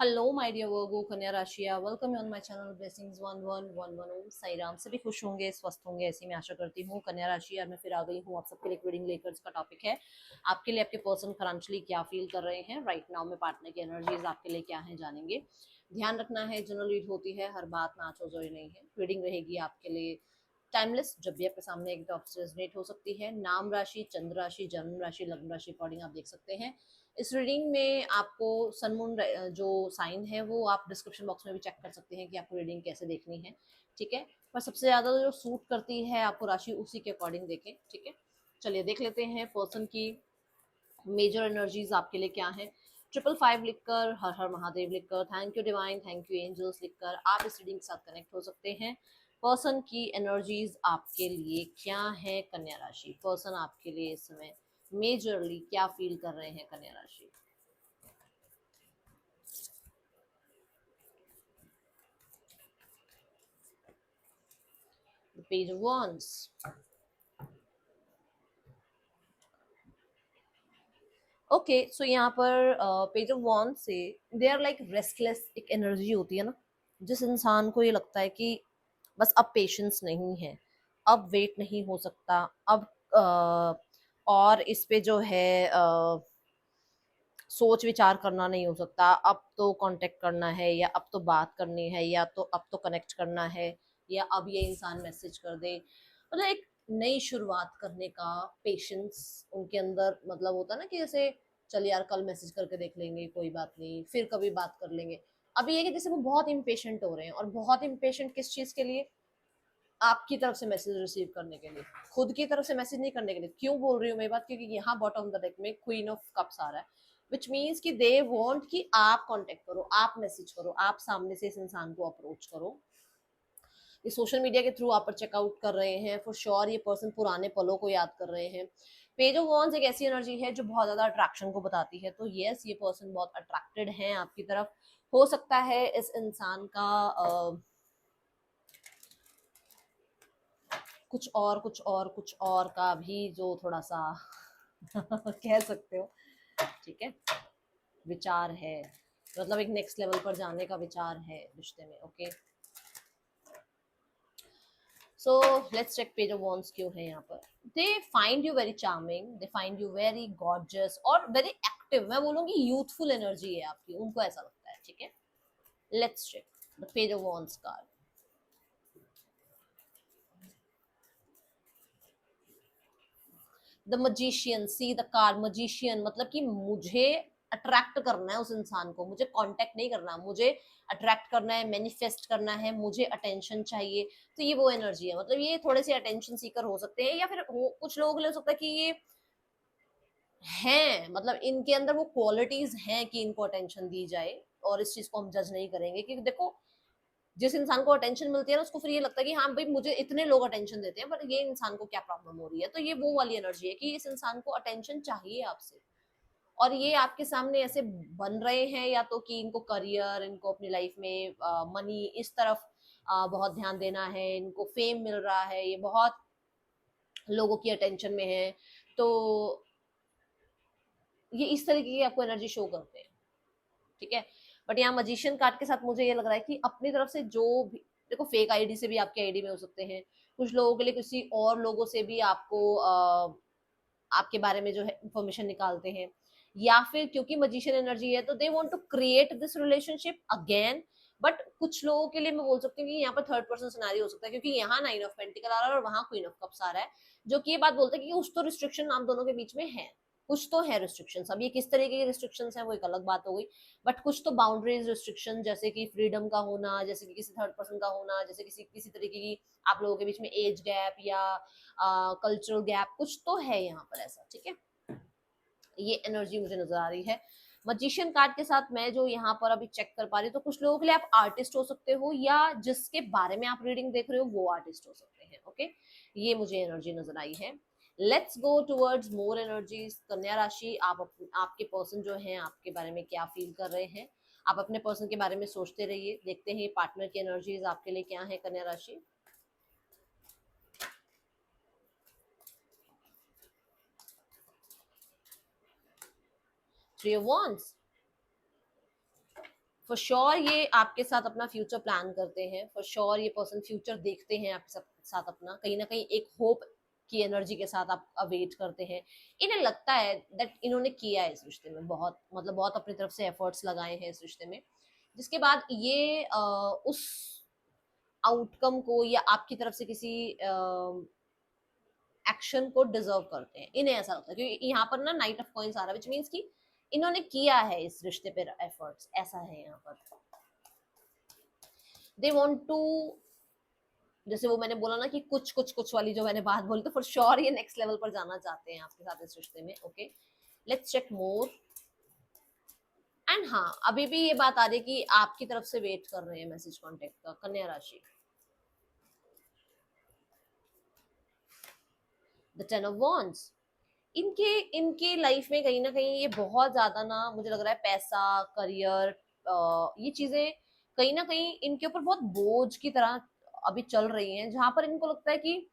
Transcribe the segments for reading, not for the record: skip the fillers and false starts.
Hello my dear Virgo कन्या राशिया, welcome on my channel blessings 1111 Om Sai Ram. सभी खुश होंगे, स्वस्थ होंगे, ऐसी मैं आशा करती हूँ। कन्या राशि यार मैं फिर आ गई हूँ आप सबके लिए रीडिंग लेकर। इसका टॉपिक है आपके लिए आपके पर्सन फाइनेंशियली क्या फील कर रहे हैं राइट नाउ में। पार्टनर की एनर्जीज आपके लिए क्या है जानेंगे। ध्यान रखना है, जनरल रीड होती है, हर बात नाच हो जोई नहीं है। रीडिंग रहेगी आपके लिए टाइमलेस, जब भी आपके सामने एक टॉप से रेजोनेट हो सकती है। नाम राशि, चंद्र राशि, जन्म राशि, लग्न राशि अकॉर्डिंग आप देख सकते हैं। इस रीडिंग में आपको सन मून जो साइन है वो आप डिस्क्रिप्शन बॉक्स में भी चेक कर सकते हैं कि आपको रीडिंग कैसे देखनी है। ठीक है, पर सबसे ज्यादा जो सूट करती है आपको राशि, उसी के अकॉर्डिंग देखें। ठीक है, चलिए देख लेते हैं पर्सन की मेजर एनर्जीज आपके लिए क्या है। 555 लिखकर, हर हर महादेव लिखकर, thank you divine, thank you angels लिखकर आप इस रीडिंग के साथ कनेक्ट हो सकते हैं। पर्सन की एनर्जीज आपके लिए क्या है कन्या राशि। पर्सन आपके लिए इस समय मेजरली क्या फील कर रहे हैं कन्या राशि। The page of wands. Okay, so यहाँ पर पेज ऑफ वॉन्ड से दे आर लाइक रेस्टलेस एक एनर्जी होती है ना, जिस इंसान को ये लगता है कि बस अब पेशेंस नहीं है, अब वेट नहीं हो सकता, अब और इस पे जो है सोच विचार करना नहीं हो सकता, अब तो कांटेक्ट करना है, या अब तो बात करनी है, या तो अब तो कनेक्ट करना है, या अब ये इंसान मैसेज कर दे। मतलब एक नई शुरुआत करने का पेशेंस उनके अंदर मतलब होता है ना, कि जैसे चल यार कल मैसेज करके देख लेंगे, कोई बात नहीं, फिर कभी बात कर लेंगे। अभी ये कि जैसे वो बहुत इम्पेशेंट हो रहे हैं, और बहुत इम्पेशेंट किस चीज के लिए, आपकी तरफ से मैसेज रिसीव करने के लिए, खुद की तरफ से मैसेज नहीं करने के लिए। क्यों बोल रही हूँ मैं बात, क्योंकि यहाँ बॉटम ऑफ द डेक में क्वीन ऑफ कप्स आ रहा है, विच मीन्स कि दे वांट कि आप कांटेक्ट करो, आप मैसेज करो, आप सामने से इस इंसान को अप्रोच करो। ये सोशल मीडिया के थ्रू आप पर चेकआउट कर रहे हैं फॉर श्योर। ये पर्सन पुराने पलों को याद कर रहे हैं। पेज ऑफ वॉन्स एक ऐसी एनर्जी है जो बहुत ज्यादा अट्रैक्शन को बताती है, तो यस ये पर्सन बहुत अट्रैक्टेड है आपकी तरफ। हो सकता है इस इंसान का कुछ और का भी जो थोड़ा सा कह सकते हो, ठीक है, विचार है, मतलब एक नेक्स्ट लेवल पर जाने का विचार है रिश्ते में। Okay, so let's check page of wands क्यों है यहाँ पर। They find you very charming, they find you very gorgeous और वेरी एक्टिव। मैं बोलूंगी यूथफुल एनर्जी है आपकी, उनको ऐसा लगता है। ठीक है, let's check the page of wands card. The magician, see the card magician, मतलब कि मुझे अट्रैक्ट करना है उस इंसान को, मुझे कांटेक्ट नहीं करना, मुझे अट्रैक्ट करना है, मैनिफेस्ट करना है, मुझे अटेंशन चाहिए। तो ये वो एनर्जी है, मतलब ये थोड़े से अटेंशन सीकर हो सकते हैं, या फिर कुछ लोगों के लिए हो सकता है कि ये हैं, मतलब इनके अंदर वो क्वालिटीज हैं कि इनको अटेंशन दी जाए। और इस चीज को हम जज नहीं करेंगे, क्योंकि देखो जिस इंसान को अटेंशन मिलती है ना, उसको फिर ये लगता है कि हाँ भाई मुझे इतने लोग अटेंशन देते हैं, पर ये इंसान को क्या प्रॉब्लम हो रही है। तो ये वो वाली एनर्जी है कि इस इंसान को अटेंशन चाहिए आपसे, और ये आपके सामने ऐसे बन रहे हैं, या तो कि इनको करियर, इनको अपनी लाइफ में मनी, इस तरफ बहुत ध्यान देना है, इनको फेम मिल रहा है, ये बहुत लोगों की अटेंशन में है। तो ये इस तरीके की आपको एनर्जी शो करते हैं। ठीक है, बट यहाँ मजिशियन कार्ड के साथ मुझे ये लग रहा है कि अपनी तरफ से जो भी, देखो फेक आईडी से भी आपके आईडी में हो सकते हैं, कुछ लोगों के लिए किसी और लोगों से भी आपको आपके बारे में जो है इंफॉर्मेशन निकालते हैं, या फिर क्योंकि मजिशियन एनर्जी है तो they want to create this relationship again. But कुछ लोगों के लिए मैं बोल सकती हूँ कि यहाँ पर थर्ड पर्सन सिनेरियो हो सकता है, क्योंकि यहाँ 9 ऑफ पेंटिकल आ रहा है और वहां क्वीन ऑफ कप्स आ रहा है, जो कि ये बात बोलते हैं कि कुछ तो रिस्ट्रिक्शन आप दोनों के बीच में है, कुछ तो है रिस्ट्रिक्शंस। अब ये किस तरीके की रिस्ट्रिक्शंस हैं वो एक अलग बात हो गई, बट कुछ तो बाउंड्रीज रिस्ट्रिक्शन, जैसे कि फ्रीडम का होना, जैसे कि किसी थर्ड पर्सन का होना, जैसे किसी किसी तरीके की आप लोगों के बीच में एज गैप या कल्चरल गैप, कुछ तो है यहाँ पर ऐसा। ठीक है, ये एनर्जी मुझे नजर आ रही है। मजिशियन कार्ड के साथ मैं जो यहाँ पर अभी चेक कर पा रही हूँ, तो कुछ लोगों के लिए आप आर्टिस्ट हो सकते हो, या जिसके बारे में आप रीडिंग देख रहे हो वो आर्टिस्ट हो सकते हैं। ओके, ये मुझे एनर्जी नजर आई है। Let's go towards more energies. कन्या राशि, आपके पर्सन जो है आपके बारे में क्या फील कर रहे हैं। आप अपने पर्सन के बारे में सोचते रहिए, देखते हैं पार्टनर की एनर्जीज आपके लिए क्या है कन्या राशि। Three of wands, for sure ये आपके साथ अपना फ्यूचर प्लान करते हैं, फॉर श्योर ये पर्सन फ्यूचर देखते हैं आपके साथ अपना, कहीं ना कहीं एक होप की एनर्जी के साथ आप वेट करते हैं। इन्हें लगता है दैट इन्होंने किया है इस रिश्ते में बहुत, मतलब बहुत अपनी तरफ से एफर्ट्स लगाए हैं इस रिश्ते में, जिसके बाद ये उस आउटकम को या आपकी तरफ से किसी एक्शन को डिजर्व करते हैं, इन्हें ऐसा लगता है, क्योंकि यहाँ पर ना नाइट ऑफ कॉइंस आ रहा है, विच मीन्स कि इन्होंने किया है इस रिश्ते पे एफर्ट्स, ऐसा है यहाँ पर। दे वांट टू, जैसे वो मैंने बोला ना कि कुछ कुछ कुछ वाली जो मैंने बात बोली, तो फॉर श्योर ये नेक्स्ट लेवल पर जाना चाहते हैं आपके साथ इस रिश्ते में। Okay, let's check more. And हाँ, अभी भी ये बात आ रही है कि आपकी तरफ से वेट कर रहे हैं मैसेज कॉन्टेक्ट का, कन्या राशि। द टेन ऑफ वॉन्ड्स, इनके इनके लाइफ में कहीं ना कहीं ये बहुत ज्यादा ना, मुझे लग रहा है पैसा, करियर, ये चीजें कहीं ना कहीं इनके ऊपर बहुत बोझ की तरह अभी चल रही हैं, जहां पर इनको लगता है कि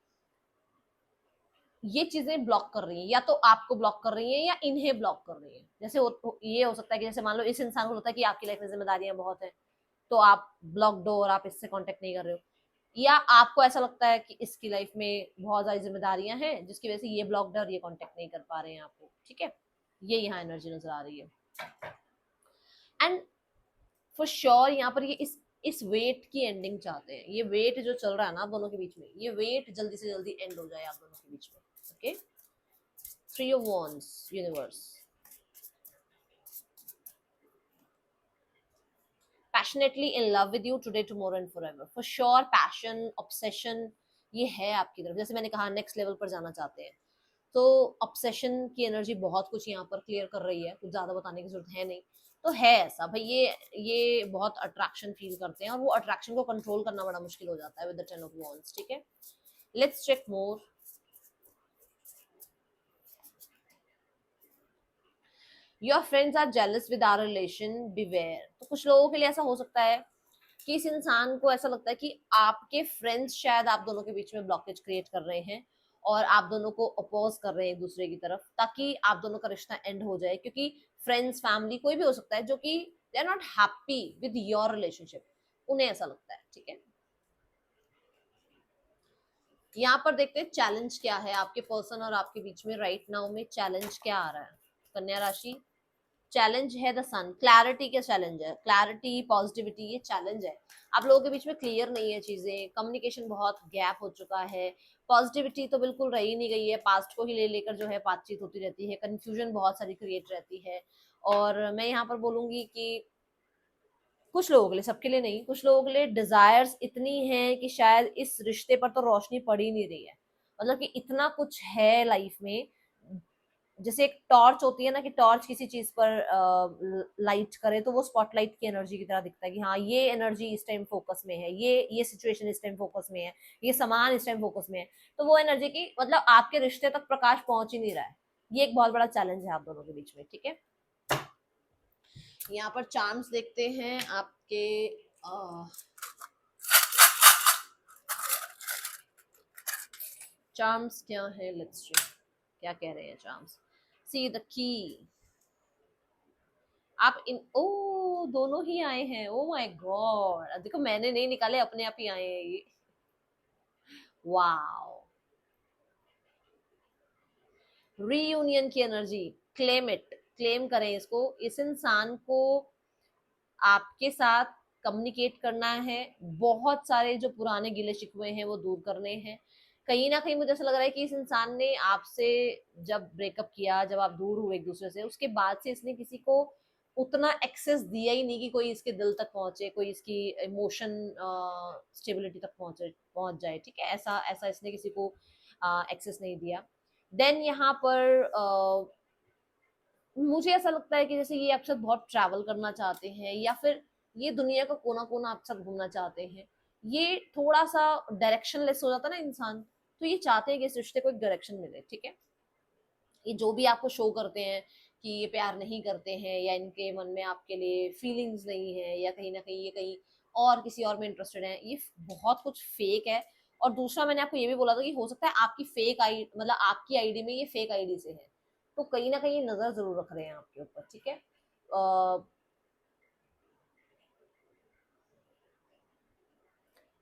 ये चीजें ब्लॉक कर रही हैं, या तो आपको ब्लॉक कर रही हैं या इन्हें ब्लॉक कर रही हैं। जैसे ये हो सकता है कि जैसे मान लो इस इंसान को लगता है कि आपकी लाइफ में जिम्मेदारियां बहुत है, तो आप ब्लॉक्ड हो और आप इससे कांटेक्ट नहीं कर रहे हो, या आपको ऐसा लगता है कि इसकी लाइफ में बहुत सारी जिम्मेदारियां हैं जिसकी वजह से ये ब्लॉक्ड है और ये कांटेक्ट नहीं कर पा रहे हैं आपको। ठीक है, ये यहाँ एनर्जी नजर आ रही है। एंड फॉर श्योर यहाँ पर ये इस वेट की एंडिंग चाहते हैं। ये वेट जो चल रहा है ना आप दोनों के बीच में, ये वेट जल्दी से जल्दी एंड हो जाए आप दोनों के बीच में। Okay, three of wands, universe, passionately in love with you today tomorrow and forever. For sure passion, obsession ये है आपकी तरफ, जैसे मैंने कहा नेक्स्ट लेवल पर जाना चाहते हैं, तो ऑब्सेशन की एनर्जी बहुत कुछ यहाँ पर क्लियर कर रही है, कुछ ज्यादा बताने की जरूरत है नहीं। तो है ऐसा भाई, ये बहुत अट्रैक्शन फील करते हैं और वो अट्रैक्शन को कंट्रोल करना बड़ा मुश्किल हो जाता है with the ten of wands. ठीक है, let's check more. Your friends are jealous with our relation, beware. तो कुछ लोगों के लिए ऐसा हो सकता है कि इस इंसान को ऐसा लगता है कि आपके फ्रेंड्स शायद आप दोनों के बीच में ब्लॉकेज क्रिएट कर रहे हैं और आप दोनों को अपोज कर रहे हैं एक दूसरे की तरफ, ताकि आप दोनों का रिश्ता एंड हो जाए, क्योंकि फ्रेंड्स, फैमिली, कोई भी हो सकता है जो कि they are not happy with your relationship, उन्हें ऐसा लगता है। ठीक है, यहाँ पर देखते हैं चैलेंज क्या है आपके पर्सन और आपके बीच में राइट नाउ में, चैलेंज क्या आ रहा है कन्या राशि। चैलेंज है द सन, क्लैरिटी का चैलेंज है, क्लैरिटी, पॉजिटिविटी, ये चैलेंज है। आप लोगों के बीच में क्लियर नहीं है चीजें, कम्युनिकेशन बहुत गैप हो चुका है, पॉजिटिविटी तो बिल्कुल रही नहीं गई है, पास्ट को ही ले लेकर जो है बातचीत होती रहती है, कंफ्यूजन बहुत सारी क्रिएट रहती है। और मैं यहाँ पर बोलूंगी कि कुछ लोगों के लिए, सबके लिए नहीं, कुछ लोगों के लिए डिजायर्स इतनी हैं कि शायद इस रिश्ते पर तो रोशनी पड़ ही नहीं रही है, मतलब कि इतना कुछ है लाइफ में। जैसे एक टॉर्च होती है ना, कि टॉर्च किसी चीज पर लाइट करे तो वो स्पॉटलाइट की एनर्जी की तरह दिखता है कि हाँ ये एनर्जी इस टाइम फोकस में है, ये सिचुएशन इस टाइम फोकस में है, ये सामान इस टाइम फोकस में है, तो वो एनर्जी की मतलब आपके रिश्ते तक प्रकाश पहुंच ही नहीं रहा है। ये एक बहुत बड़ा चैलेंज है आप दोनों के बीच में। ठीक है, यहाँ पर चार्म्स देखते हैं आपके, चार्म्स क्या है, लेट्स सी क्या कह रहे हैं चार्म्स। सी द की, आप इन, ओ दोनों ही आए हैं, ओ माय गॉड, देखो मैंने नहीं निकाले, अपने आप ही आए हैं ये। वाओ, रीयूनियन की एनर्जी, क्लेम इट, क्लेम करें इसको। इस इंसान को आपके साथ कम्युनिकेट करना है, बहुत सारे जो पुराने गिले शिकवे हैं वो दूर करने हैं। कहीं ना कहीं मुझे ऐसा लग रहा है कि इस इंसान ने आपसे जब ब्रेकअप किया, जब आप दूर हुए एक दूसरे से, उसके बाद से इसने किसी को उतना एक्सेस दिया ही नहीं कि कोई इसके दिल तक पहुंचे, कोई इसकी इमोशन स्टेबिलिटी तक पहुंच जाए। ठीक है, ऐसा ऐसा इसने किसी को एक्सेस नहीं दिया। देन यहाँ पर मुझे ऐसा लगता है कि जैसे ये आपके साथ बहुत ट्रैवल करना चाहते हैं, या फिर ये दुनिया का कोना कोना आपके साथ घूमना चाहते हैं। ये थोड़ा सा डायरेक्शन लेस हो जाता है ना इंसान, तो ये चाहते हैं कि इस रिश्ते को एक डायरेक्शन मिले। ठीक है, ये जो भी आपको शो करते हैं कि ये प्यार नहीं करते हैं, या इनके मन में आपके लिए फीलिंग्स नहीं है, या कहीं ना कहीं ये कहीं और किसी और में इंटरेस्टेड है, ये बहुत कुछ फेक है। और दूसरा मैंने आपको ये भी बोला था कि हो सकता है आपकी फेक आई, मतलब आपकी आईडी में ये फेक आईडी से है, तो कहीं ना कहीं नजर जरूर रख रहे हैं आपके ऊपर। ठीक है,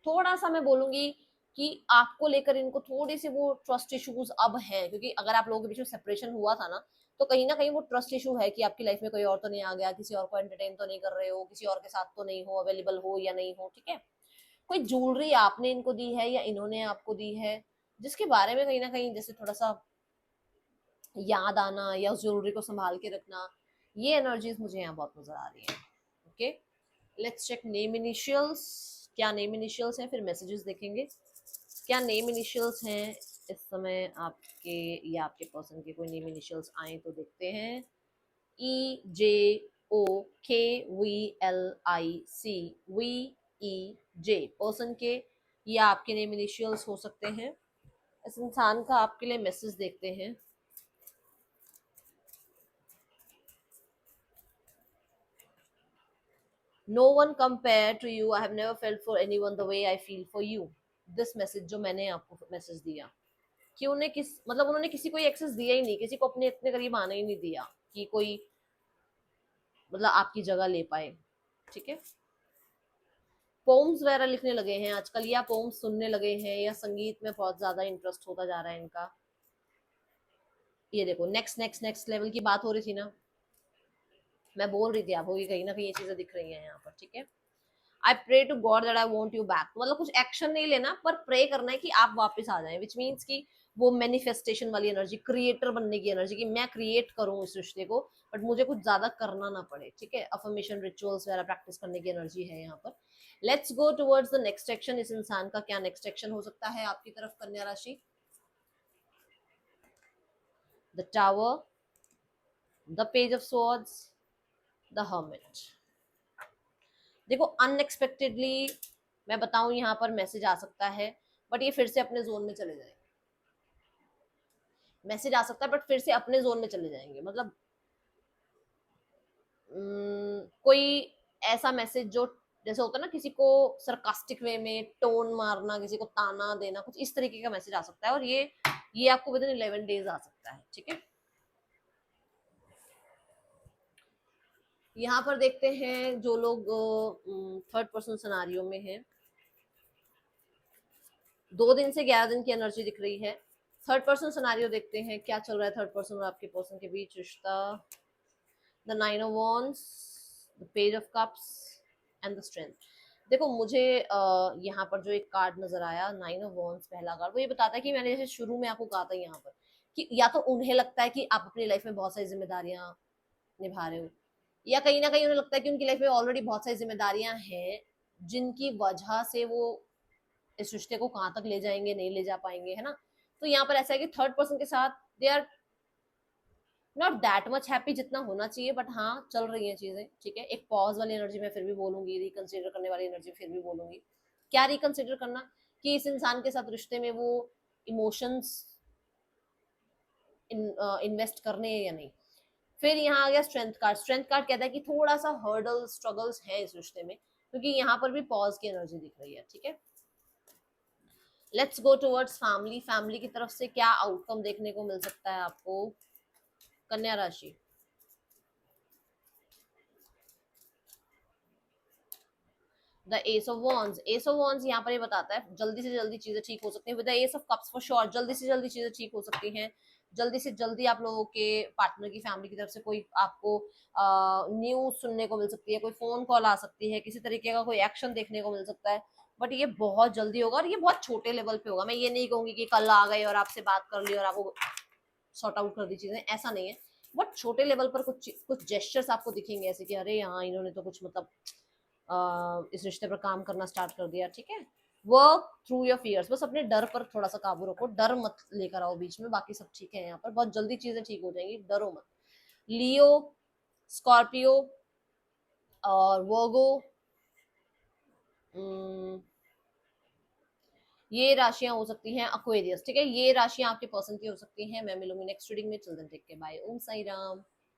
थोड़ा सा मैं बोलूंगी कि आपको लेकर इनको थोड़ी सी वो ट्रस्ट इश्यूज अब हैं, क्योंकि अगर आप लोगों के बीच में सेपरेशन हुआ था तो कहीं ना कहीं वो ट्रस्ट इशू है कि आपकी लाइफ में कोई और तो नहीं आ गया, किसी और को एंटरटेन तो नहीं कर रहे हो, किसी और के साथ तो नहीं हो, अवेलेबल हो या नहीं हो, ठीक है। कोई ज्वेलरी आपने इनको दी है या इन्होंने आपको दी है, जिसके बारे में कहीं ना कहीं जैसे थोड़ा सा याद आना या उस ज्वेलरी को संभाल के रखना, ये एनर्जीज मुझे यहाँ बहुत नजर आ रही है। Okay, let's check name initials. क्या नेम इनिशियल्स हैं, फिर मैसेजेस देखेंगे। क्या नेम इनिशियल्स हैं इस समय आपके या आपके पर्सन के, कोई नेम इनिशियल्स आए तो देखते हैं। EJOKVLIC, पर्सन के या आपके नेम इनिशियल्स हो सकते हैं। इस इंसान का आपके लिए मैसेज देखते हैं। No one compared to you. I have never felt for anyone the way I feel for you. This message जो मैंने आपको मैसेज दिया, कि उन्हें मतलब उन्होंने किसी को एक्सेस दिया ही नहीं, किसी को अपने इतने करीब आने ही नहीं दिया कि कोई मतलब आपकी जगह ले पाए, ठीक है। पोम्स वगैरह लिखने लगे हैं आजकल, या पोम्स सुनने लगे हैं, या संगीत में बहुत ज्यादा इंटरेस्ट होता जा रहा है इनका। ये देखो, नेक्स्ट नेक्स्ट नेक्स्ट लेवल की बात हो रही थी ना, मैं बोल रही थी आपको कि कहीं ना कहीं ये चीजें दिख रही हैं यहाँ पर, ठीक है। I pray to God that I want you back, मतलब कुछ एक्शन नहीं लेना, पर प्रे करना है कि आप वापस आ जाएं, विच मीन्स कि वो मैनिफेस्टेशन वाली एनर्जी, क्रिएटर बनने की एनर्जी, कि मैं क्रिएट करूं इस रिश्ते को, बट मुझे कुछ ज्यादा करना ना पड़े, ठीक है। अफर्मेशन रिचुअल्स वगैरह प्रैक्टिस करने की एनर्जी है यहाँ पर। Let's go towards the next action. इस इंसान का क्या नेक्स्ट एक्शन हो सकता है आपकी तरफ, कन्या राशि। The tower, the page of swords, the hermit. देखो, अनएक्सपेक्टेडली मैं बताऊं यहाँ पर मैसेज आ सकता है, बट ये फिर से अपने जोन में चले जाएंगे। मैसेज आ सकता है बट फिर से अपने जोन में चले जाएंगे, मतलब कोई ऐसा मैसेज जो जैसे होता है ना, किसी को सरकास्टिक वे में टोन मारना, किसी को ताना देना, कुछ इस तरीके का मैसेज आ सकता है, और ये आपको विद इन 11 डेज आ सकता है, ठीक है। यहाँ पर देखते हैं जो लोग थर्ड पर्सन सिनारियो में हैं, 2 दिन से 11 दिन की एनर्जी दिख रही है। थर्ड पर्सन सिनारियो देखते हैं क्या चल रहा है थर्ड पर्सन और आपके पर्सन के बीच रिश्ता। The 9 of wands, the page of cups and the strength. देखो, मुझे यहाँ पर जो एक कार्ड नजर आया, 9 ऑफ वॉन्ड्स पहला कार्ड, वो ये बताता है कि मैंने जैसे शुरू में आपको कहा था यहाँ पर कि या तो उन्हें लगता है कि आप अपनी लाइफ में बहुत सारी जिम्मेदारियां निभा रहे हो, या कहीं ना कहीं उन्हें लगता है कि उनकी लाइफ में ऑलरेडी बहुत सारी जिम्मेदारियां हैं, जिनकी वजह से वो इस रिश्ते को कहाँ तक ले जाएंगे, नहीं ले जा पाएंगे, है ना। तो यहाँ पर ऐसा है कि थर्ड पर्सन के साथ they are not that much happy जितना होना चाहिए, बट हाँ चल रही हैं चीजें, ठीक है। एक पॉज वाली एनर्जी में फिर भी बोलूंगी, रिकंसिडर करने वाली एनर्जी फिर भी बोलूंगी। क्या रिकंसिडर करना, कि इस इंसान के साथ रिश्ते में वो इमोशंस इन्वेस्ट करने या नहीं। फिर यहाँ आ गया स्ट्रेंथ कार्ड। स्ट्रेंथ कार्ड कहता है कि थोड़ा सा हर्डल स्ट्रगल्स है इस रिश्ते में, क्योंकि यहाँ पर भी पॉज की एनर्जी दिख रही है, ठीक है। Let's go towards family. Family की तरफ से क्या आउटकम देखने को मिल सकता है आपको, कन्या राशि। The S of wands. S of wands यहाँ पर ये बताता है जल्दी से जल्दी चीजें ठीक हो सकती हैं। With the S of cups for sure, जल्दी से जल्दी चीजें ठीक हो सकती हैं। जल्दी से जल्दी आप लोगों के पार्टनर की फैमिली की तरफ से कोई आपको न्यूज सुनने को मिल सकती है, कोई फोन कॉल आ सकती है, किसी तरीके का कोई एक्शन देखने को मिल सकता है, बट ये बहुत जल्दी होगा और ये बहुत छोटे लेवल पे होगा। मैं ये नहीं कहूंगी कि कल आ गए और आपसे बात कर ली और आपको सॉर्ट आउट कर दी चीजें, ऐसा नहीं है। बट छोटे लेवल पर कुछ कुछ जेस्चर्स आपको दिखेंगे ऐसे कि अरे यहाँ इन्होंने तो कुछ मतलब इस रिश्ते पर काम करना स्टार्ट कर दिया, ठीक है। वर्क थ्रू योर फियर्स, बस अपने डर पर थोड़ा सा काबू रखो, डर मत लेकर आओ बीच में, बाकी सब ठीक है। यहाँ पर बहुत जल्दी चीजें ठीक हो जाएंगी, डरो मत। लियो, स्कॉर्पियो और वर्गो, ये राशियां हो सकती हैं। अक्वेरियस, ठीक है, ये राशियां आपके पर्सन की हो सकती हैं। मैं मिलूंगी नेक्स्ट रीडिंग में। चिल्ड्रन टेक के बाय। ओम साई राम।